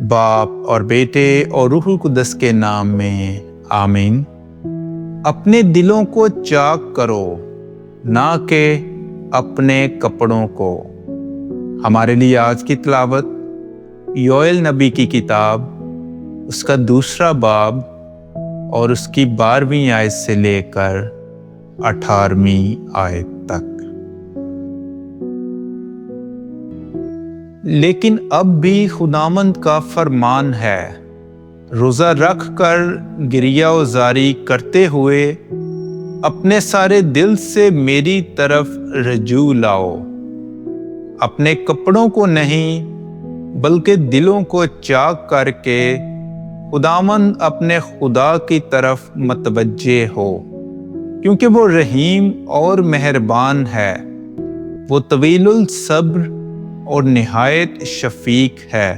باپ اور بیٹے اور روح القدس کے نام میں آمین۔ اپنے دلوں کو چاک کرو، نہ کہ اپنے کپڑوں کو۔ ہمارے لیے آج کی تلاوت یوئیل نبی کی کتاب، اس کا 2 باب اور اس کی 12ویں آیت سے لے کر 18ویں آیت تک۔ لیکن اب بھی خداوند کا فرمان ہے، روزہ رکھ کر گریہ وزاری کرتے ہوئے اپنے سارے دل سے میری طرف رجوع لاؤ۔ اپنے کپڑوں کو نہیں بلکہ دلوں کو چاک کر کے خداوند اپنے خدا کی طرف متوجہ ہو، کیونکہ وہ رحیم اور مہربان ہے، وہ طویل الصبر اور نہایت شفیق ہے،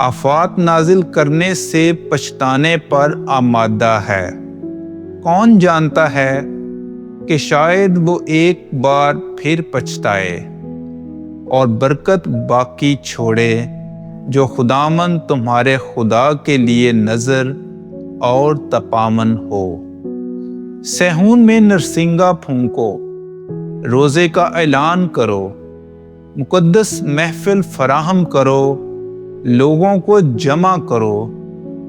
آفات نازل کرنے سے پچھتانے پر آمادہ ہے۔ کون جانتا ہے کہ شاید وہ ایک بار پھر پچھتائے اور برکت باقی چھوڑے، جو خداوند تمہارے خدا کے لیے نذر اور تپامن ہو۔ صہیون میں نرسنگا پھونکو، روزے کا اعلان کرو، مقدس محفل فراہم کرو، لوگوں کو جمع کرو،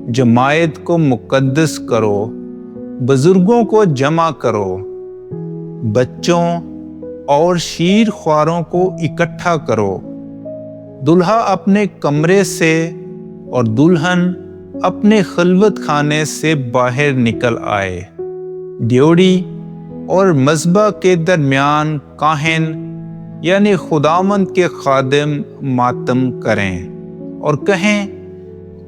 جماعت کو مقدس کرو، بزرگوں کو جمع کرو، بچوں اور شیر خواروں کو اکٹھا کرو۔ دلہا اپنے کمرے سے اور دلہن اپنے خلوت خانے سے باہر نکل آئے۔ ڈیوڑی اور مذبح کے درمیان کاہن یعنی خداوند کے خادم ماتم کریں اور کہیں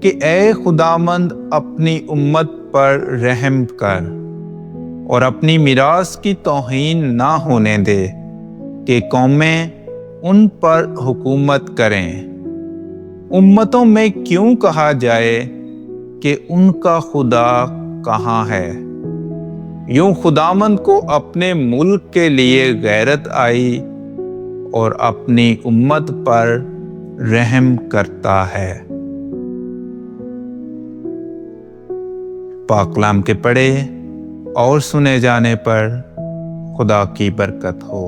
کہ اے خداوند اپنی امت پر رحم کر اور اپنی میراث کی توہین نہ ہونے دے کہ قومیں ان پر حکومت کریں۔ امتوں میں کیوں کہا جائے کہ ان کا خدا کہاں ہے؟ یوں خداوند کو اپنے ملک کے لیے غیرت آئی اور اپنی امت پر رحم کرتا ہے۔ پاک کلام کے پڑھے اور سنے جانے پر خدا کی برکت ہو۔